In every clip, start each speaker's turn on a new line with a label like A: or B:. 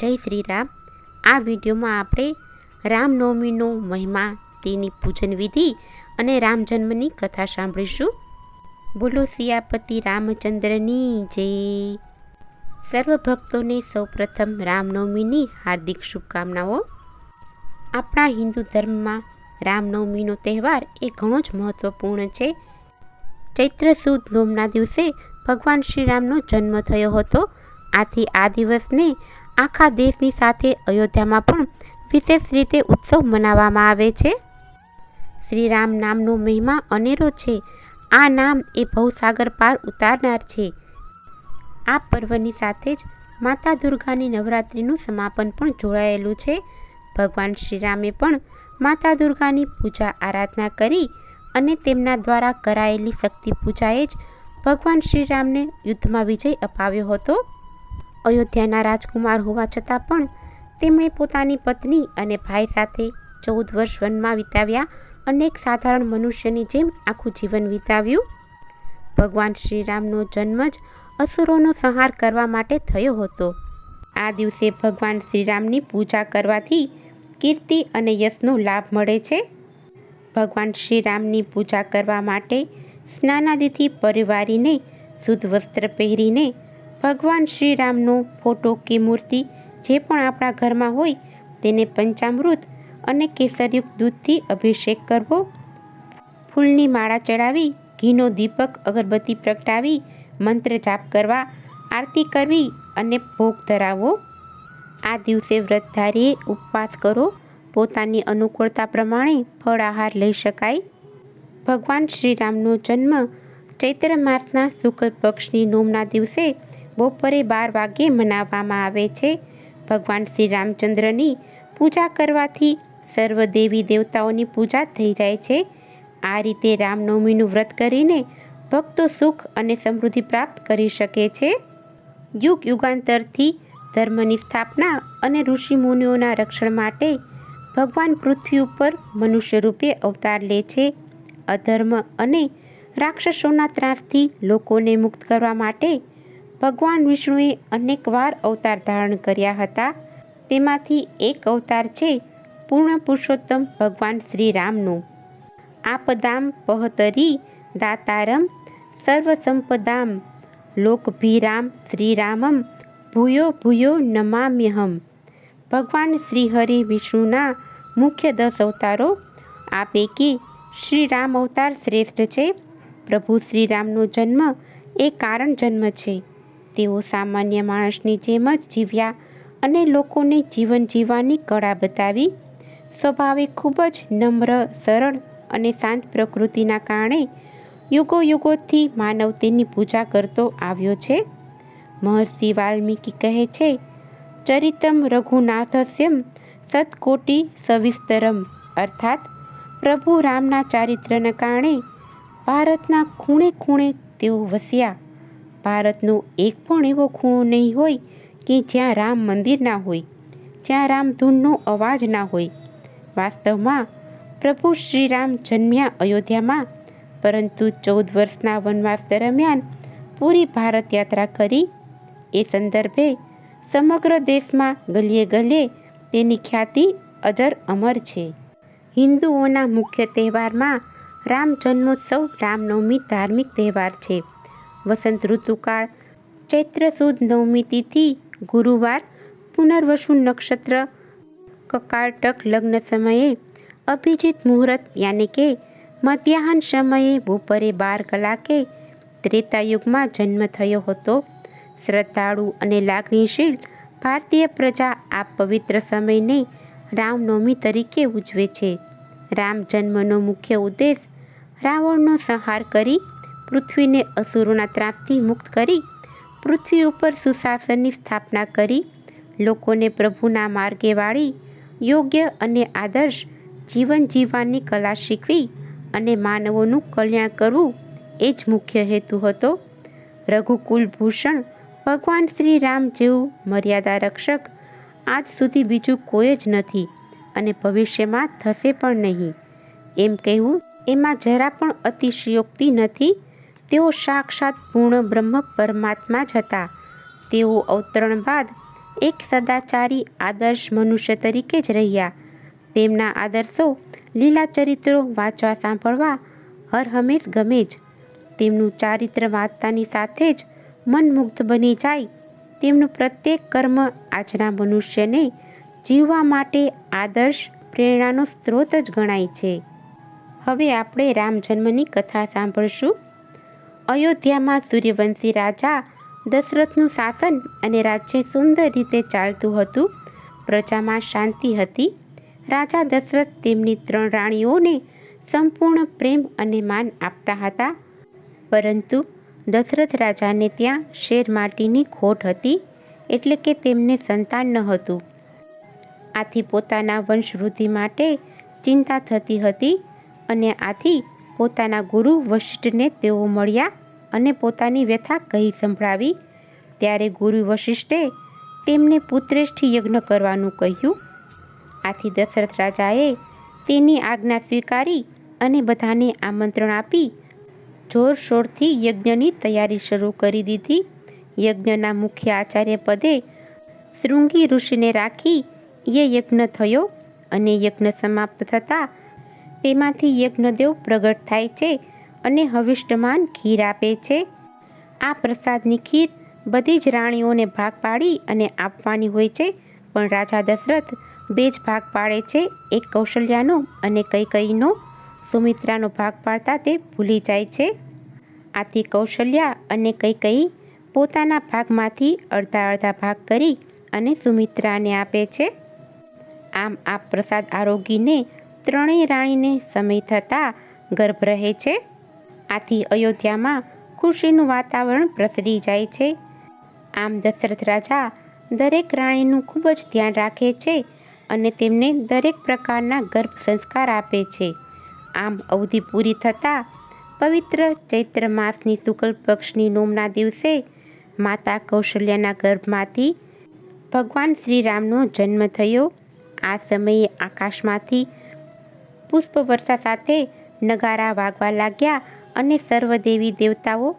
A: જય શ્રી રામ. આ વિડીયોમાં આપણે રામનવમીનો મહિમા, તેની પૂજન વિધિ અને રામ જન્મની કથા સાંભળીશું. બોલો સિયાપતિ રામચંદ્રની જય. સર્વ ભક્તોને સૌપ્રથમ રામનવમીની હાર્દિક શુભકામનાઓ. આપણા હિન્દુ ધર્મમાં રામનવમીનો તહેવાર એ ઘણો જ મહત્વપૂર્ણ છે. ચૈત્ર સુદ નોમના દિવસે ભગવાન શ્રીરામનો જન્મ થયો હતો. આથી આ દિવસને આખા દેશની સાથે અયોધ્યામાં પણ વિશેષ રીતે ઉત્સવ મનાવવામાં આવે છે. શ્રીરામ નામનો મહિમા અનેરો છે. આ નામ એ ભવસાગર પાર ઉતારનાર છે. આ પર્વની સાથે જ માતા દુર્ગાની નવરાત્રિનું સમાપન પણ જોડાયેલું છે. ભગવાન શ્રીરામે પણ માતા દુર્ગાની પૂજા આરાધના કરી અને તેમના દ્વારા કરાયેલી શક્તિ પૂજાએ જ ભગવાન શ્રીરામને યુદ્ધમાં વિજય અપાવ્યો હતો. અયોધ્યાના રાજકુમાર હોવા છતાં પણ તેમણે પોતાની પત્ની અને ભાઈ સાથે 14 વર્ષ વનમાં વિતાવ્યા અને એક સાધારણ મનુષ્યની જેમ આખું જીવન વિતાવ્યું. ભગવાન શ્રીરામનો જન્મ જ અસુરોનો સંહાર કરવા માટે થયો હતો. આ દિવસે ભગવાન શ્રીરામની પૂજા કરવાથી કીર્તિ અને યશનો લાભ મળે છે. ભગવાન શ્રીરામની પૂજા કરવા માટે સ્નાનાદિથી પરિવારીને શુદ્ધ વસ્ત્ર પહેરીને ભગવાન શ્રીરામનો ફોટો કે મૂર્તિ જે પણ આપણા ઘરમાં હોય તેને પંચામૃત અને કેસરયુક્ત દૂધથી અભિષેક કરવો. ફૂલની માળા ચડાવી, ઘીનો દીપક અગરબત્તી પ્રગટાવી, મંત્ર જાપ કરવા, આરતી કરવી અને ભોગ ધરાવવો. આ દિવસે વ્રતધારીએ ઉપવાસ કરો. પોતાની અનુકૂળતા પ્રમાણે ફળ આહાર લઈ શકાય. ભગવાન શ્રીરામનો જન્મ ચૈત્ર માસના શુક્લ પક્ષની નોમના દિવસે બપોરે 12 વાગ્યે મનાવવામાં આવે છે. ભગવાન શ્રી રામચંદ્રની પૂજા કરવાથી સર્વ દેવી દેવતાઓની પૂજા થઈ જાય છે. આ રીતે રામનવમીનું વ્રત કરીને ભક્તો સુખ અને સમૃદ્ધિ પ્રાપ્ત કરી શકે છે. યુગ યુગાંતરથી ધર્મની સ્થાપના અને ઋષિ મુનિઓના રક્ષણ માટે ભગવાન પૃથ્વી ઉપર મનુષ્ય રૂપે અવતાર લે છે. અધર્મ અને રાક્ષસોના ત્રાસથી લોકોને મુક્ત કરવા માટે ભગવાન વિષ્ણુએ અનેકવાર અવતાર ધારણ કર્યા હતા. તેમાંથી એક અવતાર છે પૂર્ણ પુરુષોત્તમ ભગવાન શ્રી રામનો. આપદામ પહતરી દાતારમ સર્વસંપદામ લોકભીરામ શ્રીરામમ ભૂયો ભૂયો નમામ્યહમ. ભગવાન શ્રી હરિ વિષ્ણુના મુખ્ય 10 અવતારો. આ પૈકી શ્રી રામ અવતાર શ્રેષ્ઠ છે. પ્રભુ શ્રીરામનો જન્મ એ કારણ જન્મ છે. તેઓ સામાન્ય માણસની જેમ જ જીવ્યા અને લોકોને જીવન જીવવાની કળા બતાવી. સ્વભાવે ખૂબ જ નમ્ર, સરળ અને શાંત પ્રકૃતિના કારણે યુગો યુગોથી માનવ તેની પૂજા કરતો આવ્યો છે. મહર્ષિ વાલ્મીકી કહે છે, ચરિતમ રઘુનાથસ્યમ સતકોટિ સવિસ્તરમ. અર્થાત પ્રભુ રામના ચારિત્રને કારણે ભારતના ખૂણે ખૂણે તેઓ વસ્યા. ભારતનો એક પણ એવો ખૂણો નહીં હોય કે જ્યાં રામ મંદિર ના હોય, જ્યાં રામધૂનનો અવાજ ના હોય. વાસ્તવમાં પ્રભુ શ્રીરામ જન્મ્યા અયોધ્યામાં, પરંતુ 14 વર્ષના વનવાસ દરમિયાન પૂરી ભારત યાત્રા કરી. એ સંદર્ભે સમગ્ર દેશમાં ગલીએ ગલીએ તેની ખ્યાતિ અજર અમર છે. હિન્દુઓના મુખ્ય તહેવારમાં રામ જન્મોત્સવ રામનવમી ધાર્મિક તહેવાર છે. વસંત ઋતુકાળ ચૈત્ર સુદ નવમી તિથિ ગુરુવાર, પુનર્વસુ નક્ષત્ર, કકાળટક લગ્ન સમયે અભિજીત મુહૂર્ત યાની કે મધ્યાહન સમયે બપોરે 12 કલાકે ત્રેતાયુગમાં જન્મ થયો હતો. શ્રદ્ધાળુ અને લાગણીશીલ ભારતીય પ્રજા આ પવિત્ર સમયને રામનવમી તરીકે ઉજવે છે. રામ જન્મનો મુખ્ય ઉદ્દેશ રાવણનો સંહાર કરી પૃથ્વીને અસુરોના ત્રાસથી મુક્ત કરી પૃથ્વી ઉપર સુશાસનની સ્થાપના કરી લોકોને પ્રભુના માર્ગે વાળી યોગ્ય અને આદર્શ જીવન જીવવાની કલા શીખવી અને માનવોનું કલ્યાણ કરવું એ જ મુખ્ય હેતુ હતો. રઘુકુલ ભૂષણ ભગવાન શ્રી રામ જેવું મર્યાદા રક્ષક આજ સુધી બીજું કોઈ જ નથી અને ભવિષ્યમાં થશે પણ નહીં. એમ કહેવું એમાં જરા પણ અતિશયોક્તિ નથી. તેઓ સાક્ષાત પૂર્ણ બ્રહ્મ પરમાત્મા જ હતા. તેઓ અવતરણ બાદ એક સદાચારી આદર્શ મનુષ્ય તરીકે જ રહ્યા. તેમના આદર્શો લીલા ચરિત્રો વાંચવા સાંભળવા હર હંમેશ ગમે જ. તેમનું ચારિત્ર વાંચતાની સાથે જ મન મુગ્ધ બની જાય. તેમનું પ્રત્યેક કર્મ આજના મનુષ્યને જીવવા માટે આદર્શ પ્રેરણાનો સ્ત્રોત જ ગણાય છે. હવે આપણે રામ જન્મની કથા સાંભળશું. અયોધ્યામાં સૂર્યવંશી રાજા દશરથનું શાસન અને રાજ્ય સુંદર રીતે ચાલતું હતું. પ્રજામાં શાંતિ હતી. રાજા દશરથ તેમની 3 રાણીઓને સંપૂર્ણ પ્રેમ અને માન આપતા હતા. પરંતુ દશરથ રાજાને ત્યાં શેર માટીની ખોટ હતી, એટલે કે તેમને સંતાન ન હતું. આથી પોતાના વંશવૃદ્ધિ માટે ચિંતા થતી હતી અને આથી પોતાના ગુરુ વશિષ્ઠને તેઓ મળ્યા અને પોતાની વ્યથા કહી સંભળાવી. ત્યારે ગુરુ વશિષ્ઠે તેમને પુત્રેષ્ઠી યજ્ઞ કરવાનું કહ્યું. આથી દશરથ રાજાએ તેની આજ્ઞા સ્વીકારી અને બધાને આમંત્રણ આપી જોરશોરથી યજ્ઞની તૈયારી શરૂ કરી દીધી. યજ્ઞના મુખ્ય આચાર્ય પદે શૃંગી ઋષિને રાખી એ યજ્ઞ થયો અને યજ્ઞ સમાપ્ત થતાં તેમાંથી યજ્ઞદેવ પ્રગટ થાય છે અને હવિષ્ટમાન ખીર આપે છે. આ પ્રસાદની ખીર બધી જ રાણીઓને ભાગ પાડી અને આપવાની હોય છે, પણ રાજા દશરથ 2 જ ભાગ પાડે છે, એક કૌશલ્યાનો અને કૈકેયીનો. સુમિત્રાનો ભાગ પાડતા તે ભૂલી જાય છે. આથી કૌશલ્યા અને કૈકેયી પોતાના ભાગમાંથી અડધા ભાગ કરી અને સુમિત્રાને આપે છે. આમ આ પ્રસાદ આરોગીને 3 રાણીને સમય થતાં ગર્ભ રહે છે. આથી અયોધ્યામાં ખુશીનું વાતાવરણ પ્રસરી જાય છે. આમ દશરથ રાજા દરેક રાણીનું ખૂબ જ ધ્યાન રાખે છે અને તેમને દરેક પ્રકારના ગર્ભ સંસ્કાર આપે છે. આમ અવધિ પૂરી થતાં પવિત્ર ચૈત્ર માસની શુક્લ પક્ષની નોમના દિવસે માતા કૌશલ્યાના ગર્ભમાંથી ભગવાન શ્રીરામનો જન્મ થયો. આ સમયે આકાશમાંથી પુષ્પવર્ષા સાથે નગારા વાગવા લાગ્યા અને સર્વ દેવી દેવતાઓ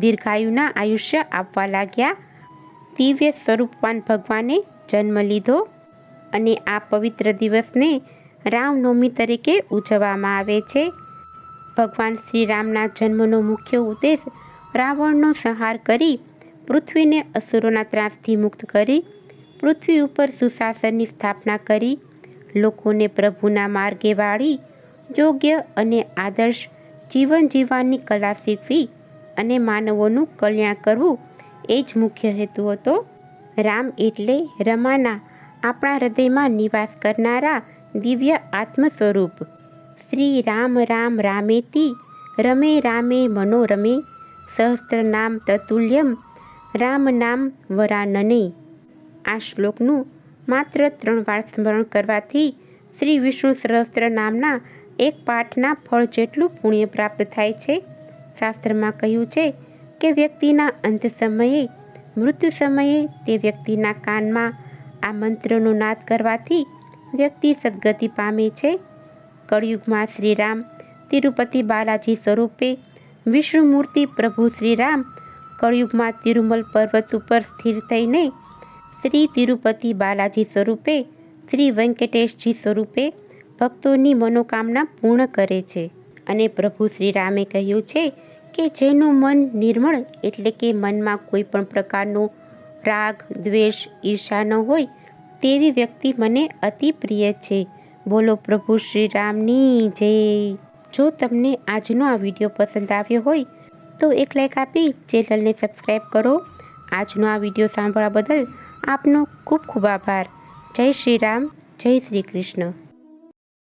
A: દીર્ઘાયુના આયુષ્ય આપવા લાગ્યા. દિવ્ય સ્વરૂપવાન ભગવાને જન્મ લીધો અને આ પવિત્ર દિવસને રામનવમી તરીકે ઉજવવામાં આવે છે. ભગવાન શ્રીરામના જન્મનો મુખ્ય ઉદ્દેશ રાવણનો સંહાર કરી પૃથ્વીને અસુરોના ત્રાસથી મુક્ત કરી પૃથ્વી ઉપર સુશાસનની સ્થાપના કરી લોકોને પ્રભુના માર્ગે વાળી યોગ્ય અને આદર્શ જીવન જીવવાની કલા શીખવી અને માનવોનું કલ્યાણ કરવું, એ જ મુખ્ય હેતુ હતો. રામ એટલે રમાના આપણા હૃદયમાં નિવાસ કરનારા દિવ્ય આત્મ સ્વરૂપ. શ્રી રામ રામ રામેતિ રમે રામે મનોરમે સહસ્ત્ર નામ તતુલ્યમ રામ નામ વરાનને. આ શ્લોકનું માત્ર 3 વાર સ્મરણ કરવાથી શ્રી વિષ્ણુ સહસ્ત્ર નામના એક પાઠના ફળ જેટલું પુણ્ય પ્રાપ્ત થાય છે. શાસ્ત્રમાં કહ્યું છે કે વ્યક્તિના અંત સમયે મૃત્યુ સમયે તે વ્યક્તિના કાનમાં આ મંત્રનો નાદ કરવાથી વ્યક્તિ સદગતિ પામે છે. કળિયુગમાં શ્રીરામ તિરુપતિ બાલાજી સ્વરૂપે વિષ્ણુમૂર્તિ પ્રભુ શ્રીરામ કળિયુગમાં તિરુમલ પર્વત ઉપર સ્થિર થઈને શ્રી તિરુપતિ બાલાજી સ્વરૂપે શ્રી વેંકટેશજી સ્વરૂપે ભક્તોની મનોકામના પૂર્ણ કરે છે. અને પ્રભુ શ્રીરામે કહ્યું છે કે જેનું મન નિર્મળ એટલે કે મનમાં કોઈ પણ પ્રકારનો રાગ, દ્વેષ, ઈર્ષા ન હોય તેવી વ્યક્તિ મને અતિ પ્રિય છે. બોલો પ્રભુ શ્રીરામની જય. જો તમને આજનો આ વિડીયો પસંદ આવ્યો હોય તો એક લાઈક આપી ચેનલને સબસ્ક્રાઈબ કરો. આજનો આ વિડીયો સાંભળવા બદલ આપનો ખૂબ ખૂબ આભાર. જય શ્રી રામ, જય શ્રી કૃષ્ણ.